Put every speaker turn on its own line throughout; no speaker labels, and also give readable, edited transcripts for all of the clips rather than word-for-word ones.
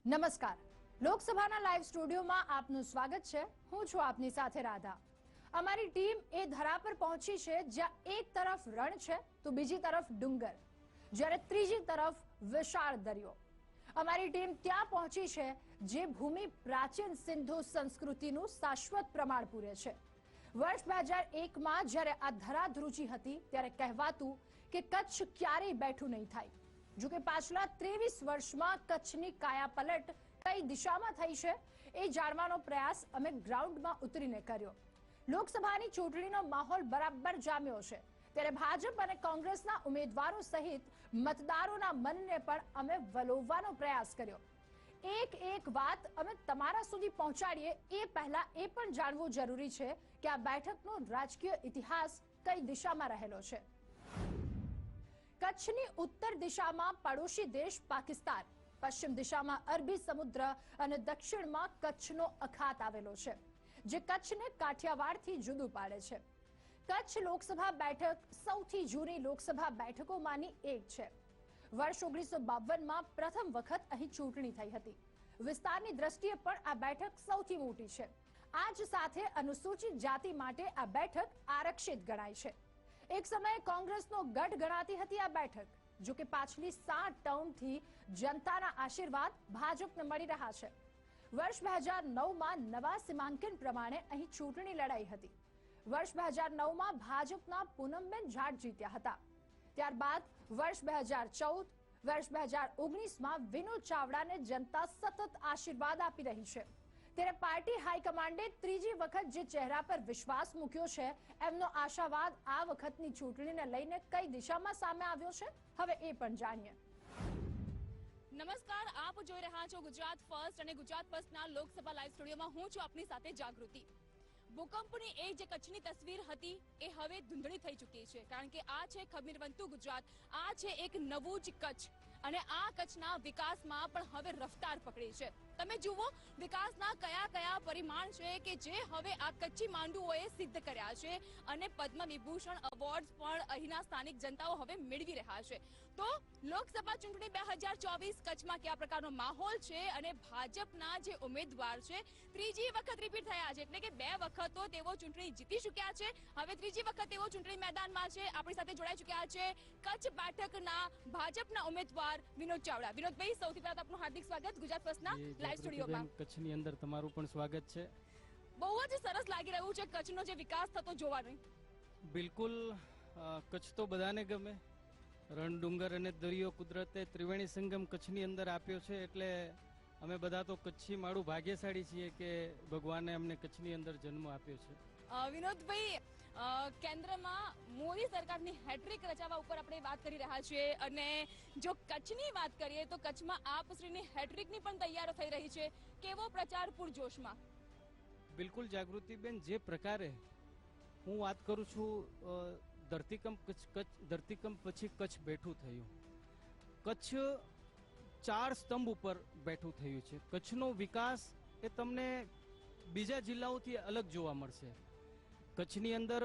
નમસ્કાર, લોકસભાના લાઈવ સ્ટુડિયોમાં આપનું સ્વાગત છે। હું છું આપની સાથે રાધા। અમારી ટીમ એ ધરા પર પહોંચી છે જ્યાં એક તરફ રણ છે તો બીજી તરફ ડુંગર, જ્યારે ત્રીજી તરફ વિશાળ દરિયો। અમારી ટીમ ત્યાં પહોંચી છે જે ભૂમિ પ્રાચીન સિંધુ સંસ્કૃતિનું શાશ્વત પ્રમાણ પૂરે છે। વર્ષ 2001માં જ્યારે આ ધરા ધ્રુજી હતી ત્યારે કહેવાતું કે કચ્છ ક્યારેય બેઠું નહીં થાય। જો કે પાછલા 23 વર્ષમાં કચ્છની કાયાપલટ કઈ દિશામાં થઈ છે એ જાણવાનો પ્રયાસ અમે ગ્રાઉન્ડમાં ઉતરીને કર્યો। લોકસભાની ચૂંટણીનો માહોલ બરાબર જામ્યો છે ત્યારે ભાજપ અને કોંગ્રેસના ઉમેદવારો સહિત મતદારોના મનને પણ અમે વલોવવાનો પ્રયાસ કર્યો। એક વાત અમે તમારા સુધી પહોંચાડીએ એ પહેલા એ પણ જાણવું જરૂરી છે કે આ બેઠકનો રાજકીય ઇતિહાસ કઈ દિશામાં રહેલો છે। કચ્છની ઉત્તર દિશામાં પડોશી દેશ પાકિસ્તાન, પશ્ચિમ દિશામાં અરબી સમુદ્ર અને દક્ષિણમાં કચ્છનો અખાત આવેલો છે જે કચ્છને કાઠિયાવાડથી જુદું પાડે છે। કચ્છ લોકસભા બેઠક સૌથી જૂની લોકસભા બેઠકોમાંની એક છે। વર્ષ 1952માં પ્રથમ વખત અહીં ચૂંટણી થઈ હતી। વિસ્તારની દ્રષ્ટિએ પણ આ બેઠક સૌથી મોટી છે। આ જ સાથે અનુસૂચિત જાતિ માટે આ બેઠક આરક્ષિત ગણાય છે। એક સમયે કોંગ્રેસનો ગઢ ગણાતી હતી આ બેઠક, જો કે પાછલી 7 ટર્મથી જનતાના આશીર્વાદ ભાજપને મળી રહ્યા છે। વર્ષ 2009માં નવા સીમાંકન પ્રમાણે અહીં ચૂંટણી લડાઈ હતી। વર્ષ 2009માં ભાજપના પૂનમબેન જાટ જીત્યા હતા। ત્યારબાદ વર્ષ 2014, વર્ષ 2019માં વિનોદ ચાવડાને જનતા સતત આશીર્વાદ આપી રહી છે। ત્યારે પાર્ટી હાઈકમાન્ડે ત્રીજી વખત જે ચહેરા પર વિશ્વાસ મૂક્યો છે એમનો આશાવાદ આ વખતની ચૂંટણીને લઈને કઈ દિશામાં સામે આવ્યો છે, હવે એ પણ જાણીએ।
નમસ્કાર, આપ જોઈ રહ્યા છો ગુજરાત ફર્સ્ટ અને ગુજરાત ફર્સ્ટના લોકસભા લાઈવ સ્ટુડિયોમાં હું છું આપની સાથે જાગૃતિ। ભૂકંપની એ જે કચ્છની તસવીર હતી એ હવે ધૂંધળી થઈ ચૂકી છે, કારણ કે આ છે ખમીરવંતુ ગુજરાત, આ છે એક નવું જ કચ્છ અને આ કચ્છના વિકાસમાં પણ હવે રફતાર પકડી છે। તમે જુઓ વિકાસના કયા કયા પરિમાણ છે કે જે હવે આ કચ્છી માંડુઓએ સિદ્ધ કર્યા છે અને પદ્મ વિભૂષણ એવોર્ડ્સ પણ અહીંના સ્થાનિક જનતાઓ હવે મેળવી રહ્યા છે। તો લોકસભા ચૂંટણી 2024 કચ્છમાં કયા પ્રકારનો માહોલ છે અને ભાજપના જે ઉમેદવાર છે ત્રીજી વખત રિપીટ થયા છે, એટલે કે 2 વખત તો તેઓ ચૂંટણી જીતી ચૂક્યા છે, હવે ત્રીજી વખત તેઓ ચૂંટણી મેદાનમાં છે। આપણી સાથે જોડાઈ ચૂક્યા છે કચ્છ બેઠકના ભાજપના ઉમેદવાર વિનોદ ચાવડા। વિનોદભાઈ, સૌથી પહેલા આપનું હાર્દિક સ્વાગત ગુજરાત ફર્સ્ટના લાઈવ સ્ટુડિયોમાં।
કચ્છની અંદર તમારું પણ સ્વાગત છે।
બહુ જ સરસ લાગી રહ્યું છે કચ્છનો જે વિકાસ થતો જોવાનો।
બિલકુલ, કચ્છ તો બધાને ગમે। રણ, ડુંગર અને દરિયો કુદરતે ત્રિવેણી સંગમ કચ્છની અંદર આપ્યો છે, એટલે અમે બધા તો કચ્છી માળું ભાગ્યશાળી છીએ કે ભગવાને અમને કચ્છની અંદર જન્મ આપ્યો છે।
વિનોદભાઈ, કેન્દ્રમાં મોદી સરકારની હેટ્રિક રચાવવા ઉપર આપણે વાત કરી રહ્યા છીએ અને જો કચ્છની વાત કરીએ તો કચ્છમાં આપશ્રીની હેટ્રિકની પણ તૈયારીઓ થઈ રહી છે। કેવો પ્રચાર પૂરજોશમાં?
બિલકુલ જાગૃતિબેન, જે પ્રકારે હું વાત કરું છું, ધરતીકંપ પછી કચ્છ બેઠું થયું। કચ્છ 4 સ્તંભ ઉપર બેઠું થયું છે। કચ્છનો વિકાસ એ તમને બીજા જિલ્લાઓથી અલગ જોવા મળશે। કચ્છની અંદર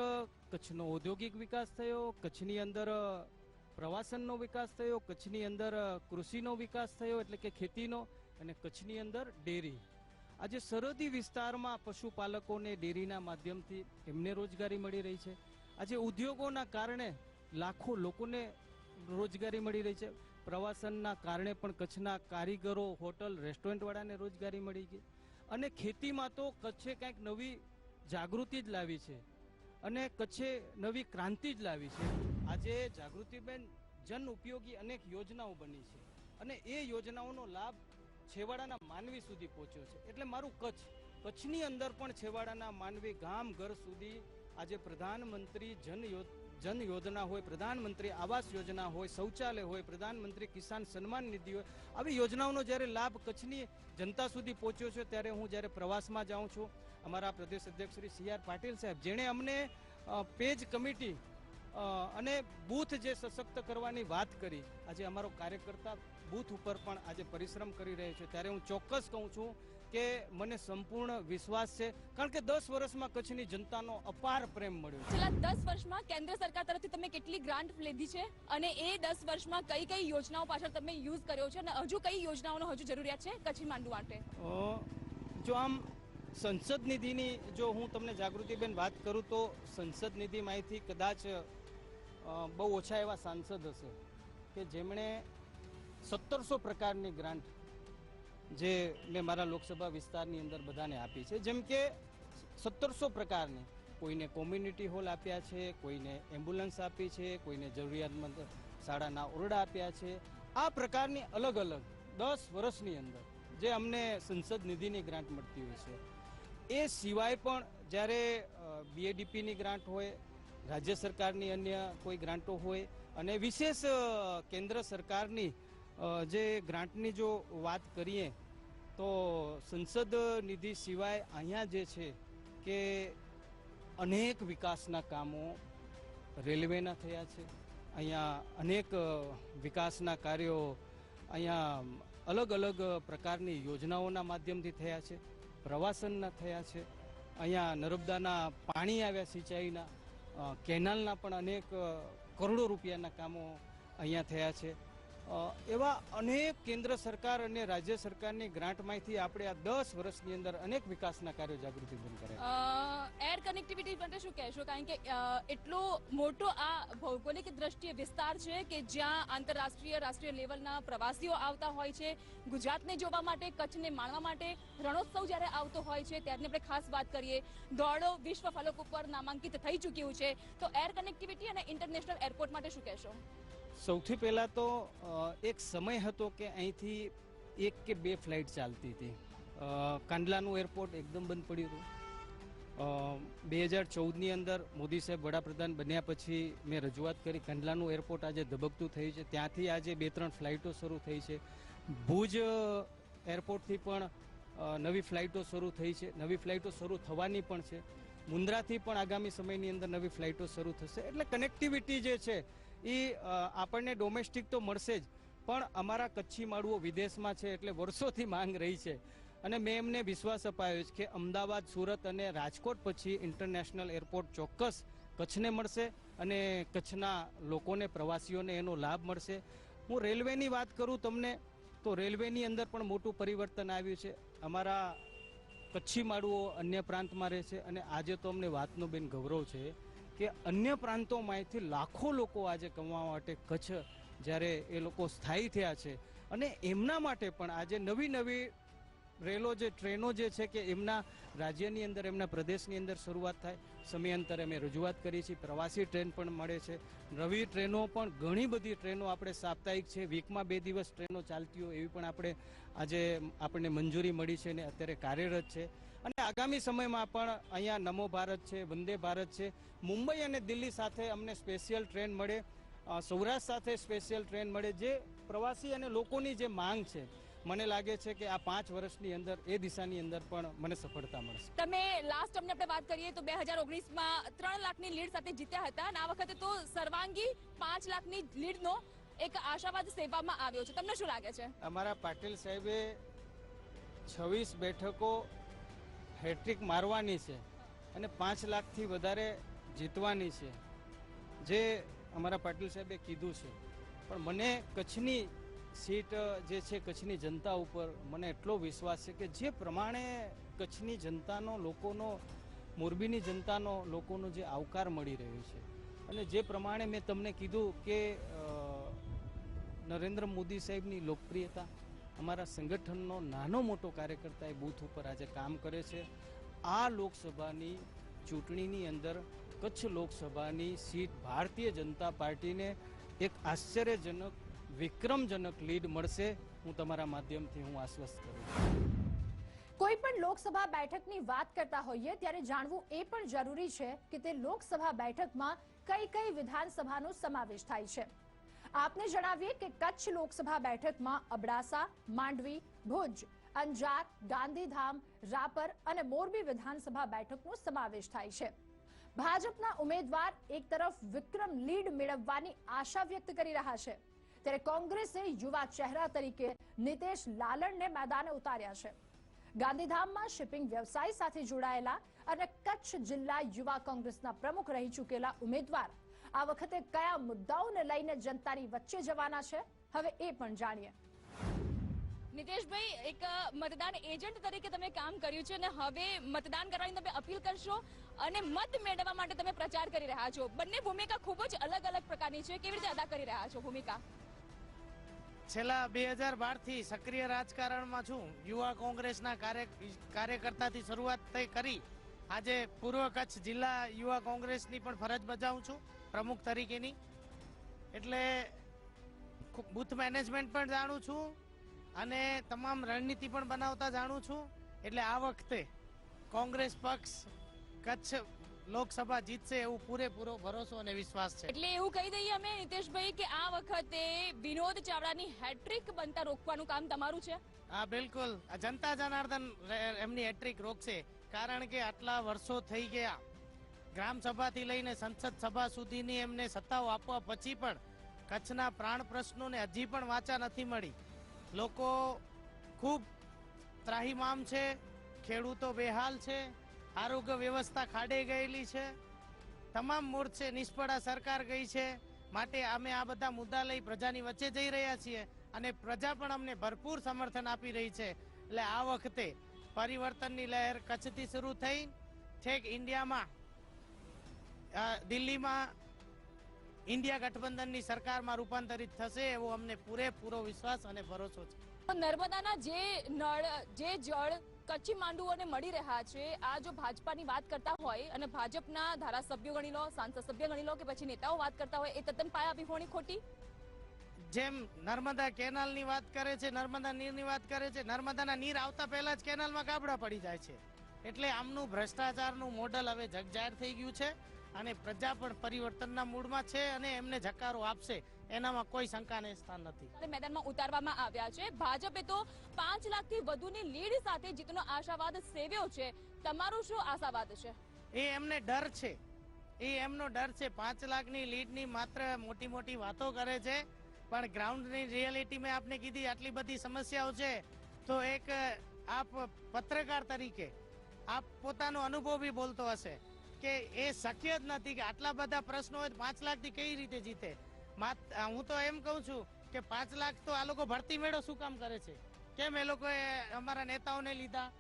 કચ્છનો ઔદ્યોગિક વિકાસ થયો, કચ્છની અંદર પ્રવાસનનો વિકાસ થયો, કચ્છની અંદર કૃષિનો વિકાસ થયો એટલે કે ખેતીનો, અને કચ્છની અંદર ડેરી। આજે સરહદી વિસ્તારમાં પશુપાલકોને ડેરીના માધ્યમથી એમને રોજગારી મળી રહી છે। આજે ઉદ્યોગોના કારણે લાખો લોકોને રોજગારી મળી રહી છે। પ્રવાસનના કારણે પણ કચ્છના કારીગરો, હોટલ, રેસ્ટોરન્ટવાળાને રોજગારી મળી ગઈ। અને ખેતીમાં તો કચ્છે કંઈક નવી જાગૃતિ જ લાવી છે અને કચ્છે નવી ક્રાંતિ જ લાવી છે। આજે જાગૃતિબેન, જન ઉપયોગી અનેક યોજનાઓ બની છે અને એ યોજનાઓનો લાભ છેવાડાના માનવી સુધી પહોંચ્યો છે। એટલે મારું કચ્છની અંદર પણ છેવાડાના માનવી ગામ ઘર સુધી આજે પ્રધાનમંત્રી જન યોજના હોય, પ્રધાનમંત્રી આવાસ યોજના હોય, શૌચાલય હોય, પ્રધાનમંત્રી કિસાન સન્માન નિધિ હોય, આવી યોજનાઓનો જ્યારે લાભ કચ્છની જનતા સુધી પહોંચ્યો છે ત્યારે હું જ્યારે પ્રવાસમાં જાઉં છું, અમારા પ્રદેશ અધ્યક્ષ શ્રી CR પાટીલ સાહેબ, જેણે અમને પેજ કમિટી અને બૂથ જે સશક્ત કરવાની વાત કરી, આજે અમારો કાર્યકર્તા બૂથ ઉપર પણ આજે પરિશ્રમ કરી રહ્યો છે, ત્યારે હું ચોક્કસ કહું છું કે મને સંપૂર્ણ વિશ્વાસ છે, કારણ કે 10 વર્ષમાં કચ્છની જનતાનો અપાર પ્રેમ મળ્યો છે.
છેલ્લા 10 વર્ષમાં કેન્દ્ર સરકાર તરફથી તમે કેટલી ગ્રાન્ટ લીધી છે અને એ 10 વર્ષમાં કઈ કઈ યોજનાઓ પાછળ તમે યુઝ કર્યો છે અને હજુ કઈ યોજનાઓનો હજુ જરૂરિયાત છે કચ્છી માંડુ માટે?
જો આમ સંસદ નિધિની જો હું તમને જાગૃતિબેન વાત કરું તો સંસદ નિધિમાંથી કદાચ બહુ ઓછા એવા સાંસદ હશે કે જેમણે 1700 પ્રકારની ગ્રાન્ટ જે મેં મારા લોકસભા વિસ્તારની અંદર બધાને આપી છે. જેમ કે 1700 પ્રકારની, કોઈને કોમ્યુનિટી હોલ આપ્યા છે, કોઈને એમ્બ્યુલન્સ આપી છે, કોઈને જરૂરિયાતમંદ શાળાના ઓરડા આપ્યા છે. આ પ્રકારની અલગ અલગ 10 વર્ષની અંદર જે અમને સંસદ નિધિની ગ્રાન્ટ મળતી હોય છે. એ સિવાય પણ જ્યારે BADPની ગ્રાન્ટ હોય, રાજ્ય સરકારની અન્ય કોઈ ગ્રાન્ટો હોય અને વિશેષ કેન્દ્ર સરકારની જે ગ્રાન્ટની જો વાત કરીએ તો સંસદ નિધિ સિવાય અહીંયા જે છે કે અનેક વિકાસના કામો રેલવેના થયા છે. અહીંયા અનેક વિકાસના કાર્યો અહીંયા અલગ અલગ પ્રકારની યોજનાઓના માધ્યમથી થયા છે. પ્રવાસનના થયા છે. અહીંયા નર્મદાના પાણી આવ્યા, સિંચાઈના, કેનાલના પણ અનેક કરોડો રૂપિયાના કામો અહીંયા થયા છે. એવા અનેક કેન્દ્ર સરકાર અને રાજ્ય સરકારની ગ્રાન્ટમાંથી આપણે આ 10 વર્ષની અંદર અનેક વિકાસના કાર્યો જાગૃતિ બંધ કર્યા.
એર કનેક્ટિવિટી માટે શું કહેશો? કારણ કે એટલો મોટો આ ભૌગોલિક દ્રષ્ટિએ વિસ્તાર છે કે જ્યાં આંતરરાષ્ટ્રીય રાષ્ટ્રીય લેવલના પ્રવાસીઓ આવતા હોય છે ગુજરાતને જોવા માટે, કચ્છને માણવા માટે. રણોત્સવ જ્યારે આવતો હોય છે ત્યારની આપણે ખાસ વાત કરીએ. દોડો વિશ્વ ફલક ઉપર નામાંકિત થઈ ચૂક્યું છે, તો એર કનેક્ટિવિટી અને ઇન્ટરનેશનલ એરપોર્ટ માટે શું કહેશો?
સૌથી પહેલાં તો એક સમય હતો કે અહીંથી 1 કે 2 ફ્લાઇટ ચાલતી હતી. કાંડલાનું એરપોર્ટ એકદમ બંધ પડ્યું હતું. 2014ની અંદર મોદી સાહેબ વડાપ્રધાન બન્યા પછી મેં રજૂઆત કરી, કાંડલાનું એરપોર્ટ આજે ધબકતું થયું છે. ત્યાંથી આજે 2-3 ફ્લાઇટો શરૂ થઈ છે. ભુજ એરપોર્ટથી પણ નવી ફ્લાઇટો શરૂ થઈ છે, નવી ફ્લાઇટો શરૂ થવાની પણ છે. મુન્દ્રાથી પણ આગામી સમયની અંદર નવી ફ્લાઇટો શરૂ થશે. એટલે કનેક્ટિવિટી જે છે એ આપણને ડોમેસ્ટિક તો મળશે જ, પણ અમારા કચ્છી માળુઓ વિદેશમાં છે એટલે વર્ષોથી માંગ રહી છે. અને મેં એમને વિશ્વાસ અપાયો છે કે અમદાવાદ, સુરત અને રાજકોટ પછી ઇન્ટરનેશનલ એરપોર્ટ ચોક્કસ કચ્છને મળશે અને કચ્છના લોકોને, પ્રવાસીઓને એનો લાભ મળશે. હું રેલવેની વાત કરું તમને તો રેલવેની અંદર પણ મોટું પરિવર્તન આવ્યું છે. અમારા કચ્છી માળુઓ અન્ય પ્રાંતમાં રહે છે અને આજે તો અમને વાતનું બેન ગૌરવ છે કે અન્ય પ્રાંતોમાંથી લાખો લોકો આજે કમાવા માટે કચ્છ જ્યારે એ લોકો સ્થાયી થયા છે અને એમના માટે પણ આજે નવી નવી રેલો જે ટ્રેનો જે છે કે એમના રાજ્યની અંદર, એમના પ્રદેશની અંદર શરૂઆત થાય. સમયાંતરે અમે રજૂઆત કરી છે, પ્રવાસી ટ્રેન પણ મળે છે. નવી ટ્રેનો પણ ઘણી બધી ટ્રેનો આપણે સાપ્તાહિક છે, વીકમાં 2 દિવસ ટ્રેનો ચાલતી હોય એવી પણ આપણને મંજૂરી મળી છે ને અત્યારે કાર્યરત છે. અને આગામી સમયમાં પણ અહીંયા નમો ભારત છે, વંદે ભારત છે. મુંબઈ અને દિલ્હી સાથે અમને સ્પેશિયલ ટ્રેન મળે, સૌરાષ્ટ્ર સાથે સ્પેશિયલ ટ્રેન મળે. જે પ્રવાસી અને લોકોની જે માંગ છે, મને લાગે છે કે આ 5 વર્ષની અંદર એ દિશાની અંદર પણ મને સફળતા મળશે.
તમે લાસ્ટ ટર્મની આપણે વાત કરીએ તો 2019માં 3 લાખની લીડ સાથે જીત્યા હતા અને આ વખતે તો સર્વાંગી 5 લાખની લીડનો એક આશાવાદ સેવામાં આવ્યો છે. તમને શું લાગે છે?
અમારા પાટીલ સાહેબે 26 બેઠકો હેટ્રિક મારવાની છે અને 5 લાખથી વધારે જીતવાની છે, જે અમારા પાટીલ સાહેબે કીધું છે. પણ મને કચ્છની સીટ જે છે, કચ્છની જનતા ઉપર મને એટલો વિશ્વાસ છે કે જે પ્રમાણે કચ્છની જનતાનો, લોકોનો, મોરબીની જનતાનો, લોકોનો જે આવકાર મળી રહ્યો છે અને જે પ્રમાણે મેં તમને કીધું કે નરેન્દ્ર મોદી સાહેબની લોકપ્રિયતા, અમારા સંગઠનનો નાનો મોટો કાર્યકર્તા એ બૂથ ઉપર આજે કામ કરે છે. આ લોકસભાની ચૂંટણીની અંદર કચ્છ લોકસભાની સીટ ભારતીય જનતા પાર્ટીને એક આશ્ચર્યજનક, વિક્રમજનક લીડ મળશે. હું તમારા માધ્યમથી હું આશ્વસ્ત કરું છું.
કોઈ પણ લોકસભા બેઠકની વાત કરતા હોઈએ ત્યારે જાણવું એ પણ જરૂરી છે કે તે લોકસભા બેઠકમાં કઈ કઈ વિધાનસભાનો સમાવેશ થાય છે. આપને જણાવીએ કે કચ્છ લોકસભા બેઠકમાં અબડાસા, માંડવી, ભુજ, અંજાર, ગાંધીધામ, રાપર અને મોરબી વિધાનસભા બેઠકનો સમાવેશ થાય છે. ભાજપના ઉમેદવાર એક તરફ વિક્રમ લીડ મેળવવાની આશા વ્યક્ત કરી રહ્યા છે, ત્યારે કોંગ્રેસે યુવા ચહેરા તરીકે નીતેશ લાલણને મેદાને ઉતાર્યા છે. ગાંધીધામમાં શિપિંગ વ્યવસાય સાથે જોડાયેલા અને કચ્છ જિલ્લા યુવા કોંગ્રેસના પ્રમુખ રહી ચૂકેલા ઉમેદવાર આ વખતે કયા મુદ્દાઓને લઈને જનતાની વચ્ચે જવાના છે, હવે એ પણ જાણીએ.
નિતેશભાઈ, એક મતદાન એજન્ટ તરીકે તમે કામ કર્યું છે અને હવે મતદાન કરવાની તમે અપીલ કરશો અને મત મેળવવા માટે તમે પ્રચાર કરી રહ્યા છો. બંને ભૂમિકા ખૂબ જ અલગ અલગ પ્રકારની છે. કેવી રીતે અદા કરી રહ્યા છો ભૂમિકા?
છેલ્લા 2012 થી સક્રિય રાજકારણમાં છું. યુવા કોંગ્રેસના કાર્યકર્તાથી શરૂઆત કરી આજે પૂર્વ કચ્છ જિલ્લા યુવા કોંગ્રેસની પણ ફરજ બજાવું છું, પ્રમુખ તરીકેની. એટલે બૂથ મેનેજમેન્ટ પણ જાણું છું અને તમામ રણનીતિ પણ બનાવતા જાણું છું. એટલે આ વખતે કોંગ્રેસ પક્ષ કચ્છ લોકસભા જીતશે એવું પૂરેપૂરો ભરોસો અને વિશ્વાસ છે.
એટલે એવું કહી દઈએ અમે નિતેશભાઈ કે આ વખતે વિનોદ ચાવડાની હેટ્રિક બનતા રોકવાનું કામ તમારું છે?
હા, બિલકુલ. જનતા જનાર્દન એમની હેટ્રિક રોકશે, કારણ કે આટલા વર્ષો થઈ ગયા. ગ્રામ સભાથી લઈને સંસદ સભા સુધીની એમને સત્તાઓ આપવા પછી પણ કચ્છના પ્રાણ પ્રશ્નોને હજી પણ વાચા નથી મળી. લોકો ખૂબ ત્રાહિમામ છે, ખેડૂતો બેહાલ છે, આરોગ્ય વ્યવસ્થા ખાડે ગયેલી છે, તમામ મોરચે નિષ્ફળ સરકાર ગઈ છે. માટે અમે આ બધા મુદ્દા લઈ પ્રજાની વચ્ચે જઈ રહ્યા છીએ અને પ્રજા પણ અમને ભરપૂર સમર્થન આપી રહી છે. એટલે આ વખતે પરિવર્તનની લહેર કચ્છથી શરૂ થઈ છેક ઇન્ડિયામાં, દિલ્હીમાં ઇન્ડિયા ગઠબંધનની સરકારમાં રૂપાંતરિત થશે એવો અમને પૂરેપૂરો વિશ્વાસ અને ભરોસો છે.
નર્મદાના જે નળ, જે જળ કચ્છી માંડુઓને મળી રહ્યા છે, આ જો ભાજપાની વાત કરતા હોય અને ભાજપના ધારાસભ્યો ગણી લો, સાંસદ સભ્ય ગણી લો કે પછી નેતાઓ વાત કરતા હોય, એ તદ્દન પાયા વિહોણી ખોટી.
જેમ નર્મદા કેનાલની વાત કરે છે, નર્મદા નીરની વાત કરે છે, નર્મદાના નીર આવતા પહેલા જ કેનાલમાં ગાબડા પડી જાય છે. એટલે આમનું ભ્રષ્ટાચારનું મોડલ હવે જગજાહેર થઈ ગયું છે અને પ્રજા પણ પરિવર્તનના મૂડમાં છે અને એમને જકારો આપશે, એનામાં કોઈ શંકાને સ્થાન નથી.
મેદાનમાં ઉતારવામાં આવ્યા છે. ભાજપે તો 5 લાખથી વધુની લીડ સાથે જીતનો આશાવાદ સેવ્યો છે. તમારું શું આશાવાદ છે?
એ એમને ડર છે, એ એમનો ડર છે. 5 લાખની લીડની માત્ર મોટી મોટી વાતો કરે છે, પણ ગ્રાઉન્ડની રિયાલિટીમાં આપને કીધી આટલી બધી સમસ્યાઓ છે. તો એક આપ પત્રકાર તરીકે આપ પોતાનો અનુભવ બી બોલતો હશે કે એ શક્ય જ નથી કે આટલા બધા પ્રશ્નો હોય 5 લાખથી કઈ રીતે જીતે. હું તો એમ કહું છું કે 5 લાખ તો આ લોકો ભરતી મેળો શું કામ કરે છે? કેમ એ લોકોએ અમારા નેતાઓને લીધા?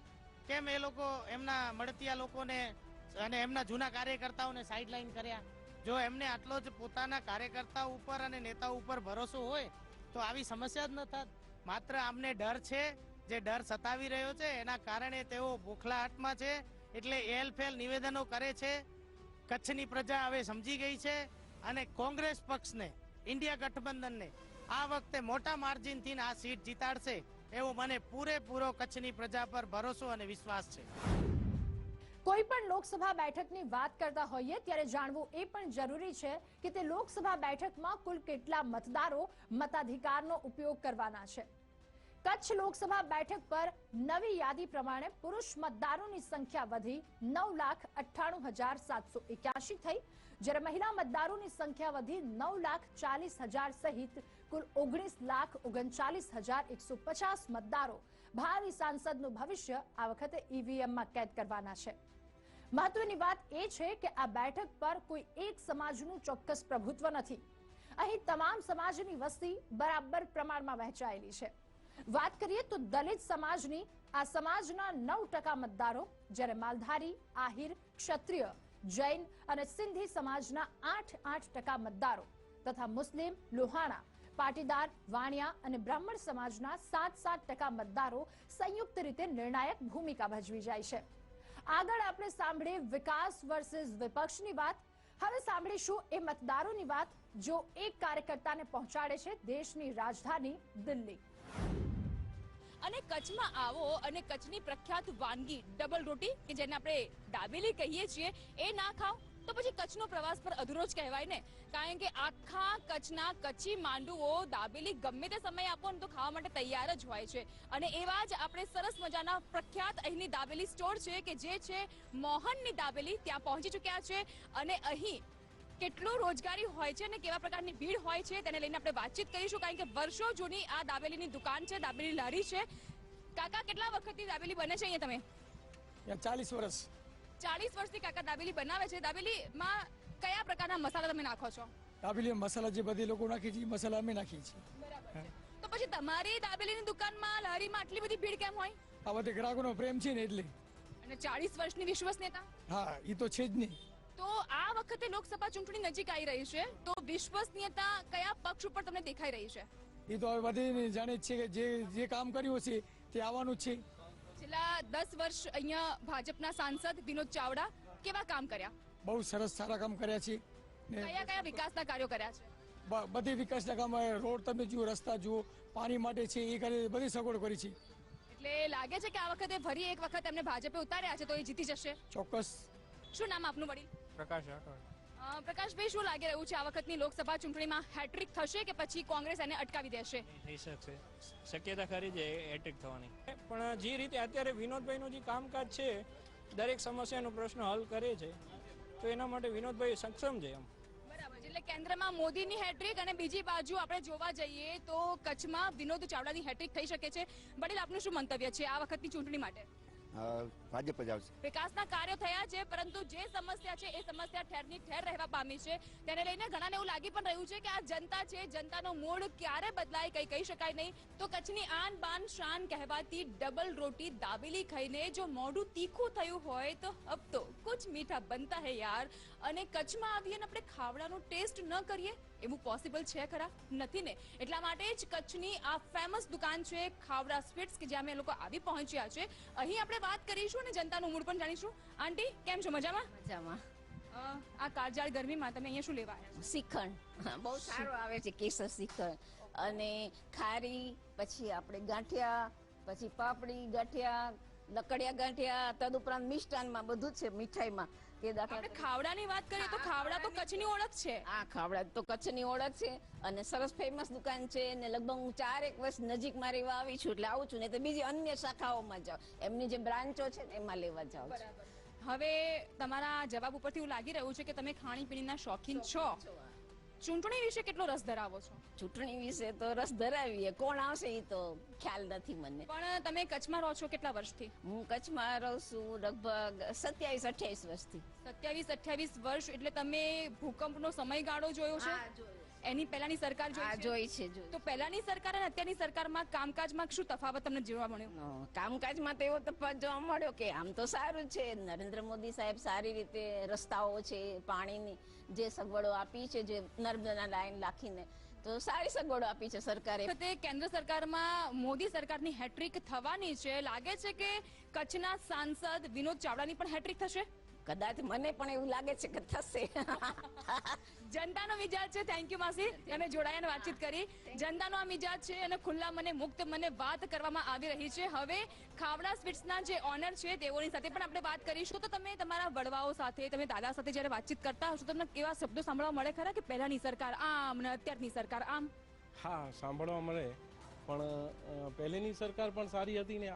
કેમ એ લોકો એમના મળતિયા લોકોને અને એમના જૂના કાર્યકર્તાઓને સાઇડલાઇન કર્યા? જો એમને આટલો જ પોતાના કાર્યકર્તાઓ ઉપર અને નેતાઓ ઉપર ભરોસો હોય તો આવી સમસ્યા જ ન થાત. માત્ર આમને ડર છે, જે ડર સતાવી રહ્યો છે એના કારણે તેઓ બોખલાહાટમાં છે. એટલે એલફેલ નિવેદનો કરે છે. કચ્છની પ્રજા હવે સમજી ગઈ છે અને કોંગ્રેસ પક્ષને, ઇન્ડિયા ગઠબંધનને આ વખતે મોટા માર્જિનથી આ સીટ જીતાડશે એવો મને પૂરેપૂરો કચ્છની પ્રજા પર ભરોસો અને વિશ્વાસ છે.
કોઈ પણ લોકસભા બેઠકની વાત કરતા હોઈએ ત્યારે જાણવું એ પણ જરૂરી છે કે તે લોકસભા બેઠકમાં કુલ કેટલા મતદારો મતાધિકારનો ઉપયોગ કરવાના છે. કચ્છ લોકસભા બેઠક પર નવી યાદી પ્રમાણે પુરુષ મતદારોની સંખ્યા વધી 9,98,781 થઈ, જ્યારે મહિલા મતદારોની સંખ્યા વધી 9,40,000 સહિત કુલ 19,39,150 મતદારો ભાવિ સાંસદનું ભવિષ્ય આ વખતે ઈવીએમમાં કેદ કરવાના છે. મહત્વની વાત એ છે કે આ બેઠક પર કોઈ એક સમાજનું ચોક્કસ પ્રભુત્વ નથી. અહીં તમામ સમાજની વસ્તી બરાબર પ્રમાણમાં વહેંચાયેલી છે. વાત કરીએ તો દલિત સમાજની, આ સમાજના 9% મતદારો, જ્યારે માલધારી, આહિર, ક્ષત્રિય, જૈન અને સિંધી સમાજના 8% મતદારો તથા મુસ્લિમ, લોહાણા, પાટીદાર, વાણિયા અને બ્રાહ્મણ સમાજના 7% મતદારો સંયુક્ત રીતે નિર્ણાયક ભૂમિકા ભજવી જાય છે. આગળ આપણે સાંભળીએ વિકાસ વર્સિસ વિપક્ષની વાત. હવે સાંભળીશું એ મતદારોની વાત જો એક કાર્યકર્તાને પહોંચાડે છે દેશની રાજધાની દિલ્હી.
અને કચ્છમાં આવો અને કચ્છની પ્રખ્યાત વાનગી ડબલ રોટી કે જેને આપણે દાબેલી કહીએ છીએ એ ના ખાઓ તો પછી કચ્છનો પ્રવાસ પર અધૂરો જ કહેવાય ને. કારણ કે આખા કચ્છના કચ્છી માંડુઓ દાબેલી ગમે તે સમય આપો ને તો ખાવા માટે તૈયાર જ હોય છે. અને એવા જ આપણે સરસ મજાના પ્રખ્યાત અહીંની દાબેલી સ્ટોર છે કે જે છે મોહનની દાબેલી, ત્યાં પહોંચી ચૂક્યા છે. અને અહીં કેટલો રોજગારી હોય છે અને કેવા પ્રકારની ભીડ હોય છે તેને લઈને આપણે વાતચીત કરીશું. કારણ કે વર્ષો જૂની આ દાબેલીની દુકાન છે, દાબેલી લારી છે. કાકા કેટલા વખતથી દાબેલી બને છે અહીંયા તમે?
40 વર્ષ.
40 વર્ષથી કાકા દાબેલી બનાવે છે. દાબેલીમાં કયા પ્રકારના મસાલા તમે નાખો છો?
દાબેલી મસાલા જે બધી લોકો નાખી છે એ મસાલા અમે નાખીએ છીએ.
બરાબર છે. તો પછી તમારી દાબેલીની દુકાનમાં લારીમાં આટલી બધી ભીડ કેમ હોય?
આ બધે ગ્રાહકોનો પ્રેમ છે ને એટલે.
અને 40 વર્ષની વિશ્વસનીયતા?
હા, એ તો છે જ નહીં.
તો આ વખતે લોકસભા ચૂંટણી નજીક આવી રહી છે, તો વિશ્વસનીયતા કયા પક્ષ ઉપર તમને દેખાઈ રહી છે?
એ તો હવે બધી જાણે જ છે કે જે કામ કર્યું છે તે આવવાનું જ છે.
છેલ્લા 10 વર્ષ અહીંયા ભાજપના સાંસદ વિનોદ ચાવડા કેવા કામ કર્યા?
બહુ સરસ સારા કામ કર્યા છે ને
કયા કયા વિકાસના કાર્યો કર્યા છે?
બધી વિકાસના કામ, રોડ તમે જુઓ, રસ્તા જુઓ, પાણી માટે છે એ કરી બધી સગવડ કરી છે.
એટલે લાગે છે કે આ વખતે ફરી એક વખત એમને ભાજપે ઉતાર્યા છે તો એ જીતી જશે?
ચોક્કસ.
શું નામ આપનું વડીલ?
પ્રકાશ રાઠોડ.
પ્રકાશભાઈ, શું લાગી રહ્યું છે આ વખતની લોકસભા ચૂંટણીમાં હેટ્રિક થશે કે પછી કોંગ્રેસ એને અટકાવી દેશે?
થઈ શકશે, શક્યતા ખરી છે હેટ્રિક થવાની. પણ જે રીતે અત્યારે વિનોદભાઈનું જે કામકાજ છે, દરેક સમસ્યાનો પ્રશ્ન હલ કરે છે, તો એના માટે વિનોદભાઈ સક્ષમ છે. એમ
બરાબર છે. એટલે કેન્દ્રમાં મોદીની હેટ્રિક અને બીજી બાજુ આપણે જોવા જઈએ તો કચ્છમાં વિનોદ ચાવડાની હેટ્રિક થઈ શકે છે. વડીલ, આપનું શું મંતવ્ય છે આ વખતની ચૂંટણી માટે?
ભાજપ જ આવશે.
વિકાસના કાર્યો થયા છે, પરંતુ જે સમસ્યા છે એ સમસ્યા ઠેરની ઠેર રહેવા પામી છે. તેને લઈને ઘણાને એવું લાગી પણ રહ્યું છે કે આ જનતા છે, જનતાનો મૂડ ક્યારે બદલાય કઈ કહી શકાય નહીં. તો કચ્છની આન બાન શાન કહેવાતી ડબલ રોટી દાબેલી ખાઈને જો મોઢું તીખું થયું હોય તો અબ તો કુછ મીઠા બનતા હે યાર. અને કચ્છમાં આવીને આપણે ખાવડાનો ટેસ્ટ ન કરીએ એવું પોસિબલ છે ખરા? નથી ને. એટલા માટે જ કચ્છની આ ફેમસ દુકાન છે ખાવડા સ્વીટ્સ કે જ્યાં અમે લોકો આવી પહોંચ્યા છે. અહીં આપણે વાત કરીશું અને જનતાનું મૂડ પણ જાણીશું. આંટી, કેમ છો? મજામાં?
મજામાં.
આ કાળજાળ ગરમીમાં તમે અહીંયા શું લેવા આવ્યા છો?
શ્રીખંડ બહુ સારો આવે છે, કેસર શ્રીખંડ અને ખારી, પછી આપણે ગાંઠિયા, પછી પાપડી ગાંઠિયા, લકડિયા ગાંઠિયા, તદુપરાંત મિષ્ટાનમાં બધું જ છે. મીઠાઈમાં કે
આપણે ખાવડાની વાત કરીએ તો ખાવડા તો કચ્છની ઓળખ છે.
આ ખાવડા તો કચ્છની ઓળખ છે અને સરસ ફેમસ દુકાન છે. ને લગભગ હું 4 વર્ષ નજીકમાં રહેવા આવી છું એટલે આવું છું, ને તો બીજી અન્ય શાખાઓમાં જાઉં, એમની જે બ્રાન્ચો છે ને એમાં લેવા જાઉં છું.
હવે તમારા જવાબ ઉપરથી એવું લાગી રહ્યું છે કે તમે ખાણીપીણીના શોખીન છો. ચૂંટણી વિશે કેટલો રસ ધરાવો છો?
ચૂંટણી વિશે તો રસ ધરાવીએ, કોણ આવશે એ તો ખ્યાલ નથી મને.
પણ તમે કચ્છમાં રહો છો કેટલા વર્ષથી?
હું કચ્છમાં રહું છું લગભગ 27-28 વર્ષથી.
27-28 વર્ષ એટલે તમે ભૂકંપનો સમયગાળો જોયો છે? એની પહેલાની સરકાર
જોઈ છે.
તો પહેલાની સરકાર અને અત્યારની સરકારમાં કામકાજમાં શું તફાવત તમને જોવા મળ્યો?
કામકાજમાં તો એવો તફાવત જોવા મળ્યો કે આમ તો સારું છે. નરેન્દ્ર મોદી સાહેબ સારી રીતે રસ્તાઓ છે, પાણીની જે સગવડો આપી છે, જે નર્મદા લાઈન રાખીને, તો સારી સગવડો આપી છે સરકારે.
કેન્દ્ર સરકારમાં મોદી સરકારની હેટ્રિક થવાની છે. લાગે છે કે કચ્છના સાંસદ વિનોદ ચાવડાની પણ હેટ્રિક થશે?
કદાચ મને પણ એવું લાગે છે કે થશે.
જનતાનો મિજાજ છે. થેન્ક યુ માસી, તમે જોડાયા વાતચીત કરી. જનતાનો આ મિજાજ છે અને ખુલ્લા મને મુક્ત મને વાત કરવામાં આવી રહી છે. હવે ખાવડા સ્વીટ્સના જે ઓનર છે તેઓની સાથે પણ આપણે વાત કરીશું. તો તમે તમારા વડવાઓ સાથે, તમે દાદા સાથે જ્યારે વાતચીત કરતા હશો તમને કેવા શબ્દો સાંભળવા મળે ખરા કે પહેલાની સરકાર આમ ને અત્યારની સરકાર આમ?
હા, સાંભળવા મળે, પણ પહેલેની સરકાર પણ સારી હતી ને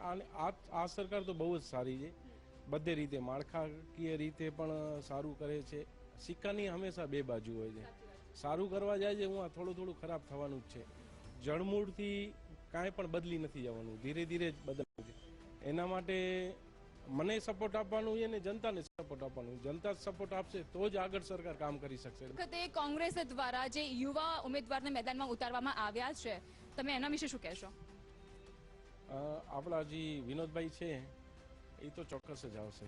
આ સરકાર તો બહુ જ સારી છે. બધે રીતે માળખાકીય રીતે પણ સારું કરે છે. સિક્કાની હંમેશા બે બાજુ હોય છે. સારું કરવા જાય છે હું થોડું થોડું ખરાબ થવાનું જ છે. જળમૂળથી કાંઈ પણ બદલી નથી જવાનું, ધીરે ધીરે જ બદલવું છે. એના માટે મને સપોર્ટ આપવાનું છે ને જનતાને સપોર્ટ આપવાનું. જનતા સપોર્ટ આપશે તો જ આગળ સરકાર કામ કરી શકશે.
વખતે કોંગ્રેસ દ્વારા જે યુવા ઉમેદવારને મેદાનમાં ઉતારવામાં આવ્યા છે, તમે એના વિશે શું કહેશો?
આપણા જે વિનોદભાઈ છે એ તો ચોક્કસ જ આવશે.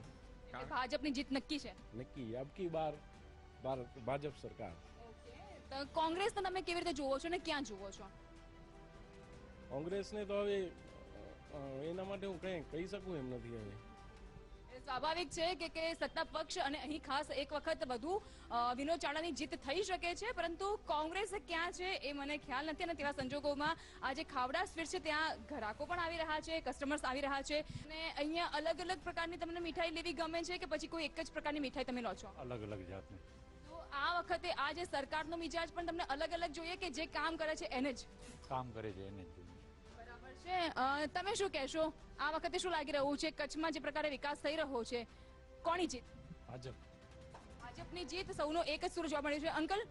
ભાજપની જીત નક્કી છે?
નક્કી. અબકી બાર ભાજપ સરકાર.
તો કોંગ્રેસને તમે કેવી રીતે જુઓ છો ને ક્યાં જુઓ છો?
કોંગ્રેસને તો હવે એના માટે હું કંઈ કહી શકું એમ નથી. હવે
સ્વાભાવિક છે કે સત્તા પક્ષ અને અહીં ખાસ એક વખત વધુ વિનોદ ચાવડાની જીત થઈ શકે છે, પરંતુ કોંગ્રેસ ક્યાં છે એ મને ખ્યાલ નથી. અને તેવા સંજોગોમાં આજે ખાવડા સ્વીટ છે ત્યાં ગ્રાહકો પણ આવી રહ્યા છે, કસ્ટમર્સ આવી રહ્યા છે. અને અહીંયા અલગ અલગ પ્રકારની તમને મીઠાઈ લેવી ગમે છે કે પછી કોઈ એક જ પ્રકારની મીઠાઈ તમે લો છો?
અલગ અલગ જાતની.
તો આ વખતે આ જે સરકારનો મિજાજ પણ તમને અલગ અલગ જોઈએ કે જે કામ કરે છે એને જ
કામ કરે છે એને જ?
તમે શું કહેશો? આ વખતે શું લાગી રહ્યું છે કચ્છમાં જે પ્રકારે વિકાસ થઈ રહ્યો છે, કોની જીત? ભાજપની જીત. સૌનો એક જ સુર જોવા મળ્યો છે. અંકલ,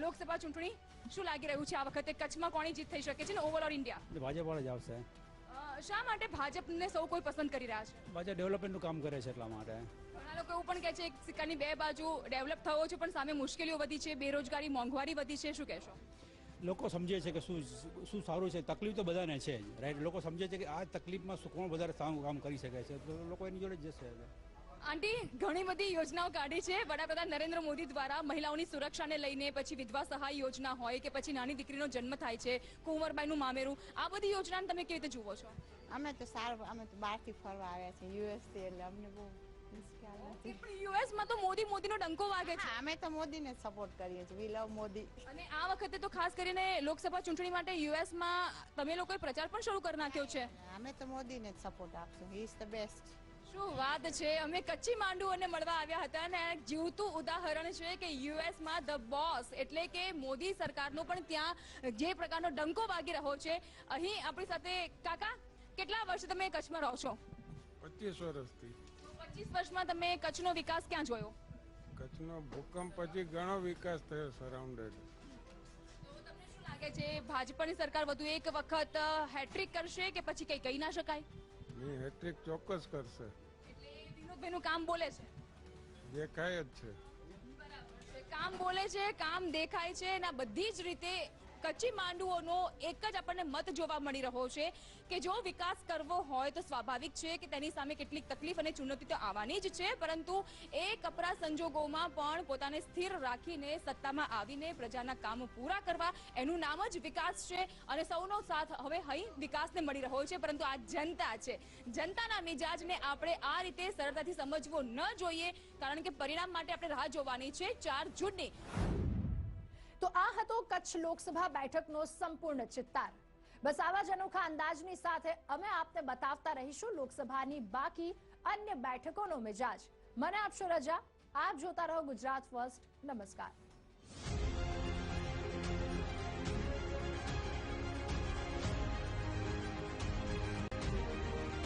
લોકસભા ચૂંટણી શું લાગી રહ્યું છે આ વખતે કચ્છમાં કોની જીત થઈ શકે છે ને ઓવરઓલ ઇન્ડિયા?
ભાજપ વાળા જ આવશે.
શા માટે ભાજપને સૌ કોઈ પસંદ કરી રહ્યા છે?
ભાજપ ડેવલપમેન્ટનું કામ કરે છે એટલા માટે.
ઘણા લોકો એવું પણ કહે છે કે સિક્કાની બે બાજુ, ડેવલપ થયો છે પણ સામે મુશ્કેલીઓ વધી છે, બેરોજગારી, મોંઘવારી વધી છે, શું કહેશો?
લોકો સમજે છે કે શું સારું છે. તકલીફ તો બધાને છે જ, રાઈટ. લોકો સમજે છે કે આ તકલીફમાં કોણ વધારે સારું કામ કરી શકે છે, તો લોકો એની જોડે જ જશે.
આંટી, ઘણી બધી યોજનાઓ કાઢી છે વડાપ્રધાન નરેન્દ્ર મોદી દ્વારા, મહિલાઓની સુરક્ષાને લઈને, પછી વિધવા સહાય યોજના હોય કે પછી નાની દીકરીનો જન્મ થાય છે, કુંવરબાઈનું મામેરું, આ બધી યોજનાને તમે કેવી રીતે જુઓ છો?
અમે તો સારું, અમે તો બહારથી ફરવા આવ્યા છે યુએસ થી, એટલે અમને બહુ
પણ યુએસમાં તો મોદીનો ડંકો વાગે છે.
અમે તો મોદીને સપોર્ટ કરીએ છીએ, વી લવ મોદી.
અને આ વખતે તો ખાસ કરીને લોકસભા ચૂંટણી માટે યુએસમાં તમે લોકોએ પ્રચાર પણ શરૂ કરી નાખ્યો છે.
અમે તો મોદીને જ સપોર્ટ આપશું, હી ઇઝ ધ બેસ્ટ.
શું વાત છે! અમે કચ્છી માંડુઓને મળવા આવ્યા હતા અને જીવતું ઉદાહરણ છે કે યુએસમાં ધ બોસ એટલે કે મોદી સરકારનો પણ ત્યાં જે પ્રકારનો ડંકો વાગી રહ્યો છે. અહીં આપણી સાથે કાકા, કેટલા વર્ષ તમે કચ્છમાં રહો છો?
25 વર્ષથી.
25 વર્ષમાં તમે કચ્છનો વિકાસ ક્યાં જોયો?
કચ્છનો ભૂકંપ પછી ઘણો વિકાસ થયો સરાઉન્ડેડ.
તો તમને શું લાગે છે, ભાજપાની સરકાર વધુ એક વખત હેટ્રિક કરશે કે પછી કઈ કહી ના શકાય?
ની હેટ્રિક ચોક્કસ કરશે.
વિનોદભાઈનું કામ બોલે છે,
દેખાય જ છે.
બરાબર છે, કામ બોલે છે, કામ દેખાય છે, અને બધી જ રીતે કચ્છી માંડુઓનો એક જ આપણને મત જોવા મળી રહ્યો છે કે જો વિકાસ કરવો હોય તો સ્વાભાવિક છે કે તેની સામે કેટલીક તકલીફ અને ચુનૌતી તો આવવાની જ છે, પરંતુ એ કપરા સંજોગોમાં પણ પોતાને સ્થિર રાખીને સત્તામાં આવીને પ્રજાના કામ પૂરા કરવા, એનું નામ જ વિકાસ છે. અને સૌનો સાથ હવે અહીં વિકાસને મળી રહ્યો છે, પરંતુ આ જનતા છે, જનતાના મિજાજને આપણે આ રીતે સરળતાથી સમજવો ન જોઈએ, કારણ કે પરિણામ માટે આપણે રાહ જોવાની છે 4 જૂનની.
તો આ હતો કચ્છ લોકસભા બેઠકનો સંપૂર્ણ ચિત્તાર. બસ આવા જ અનોખા અંદાજની સાથે અમે આપને બતાવતા રહીશું લોકસભાની બાકી અન્ય બેઠકોનો મિજાજ. મને આપશો રજા. આપ જોતા રહો ગુજરાત ફર્સ્ટ. નમસ્કાર.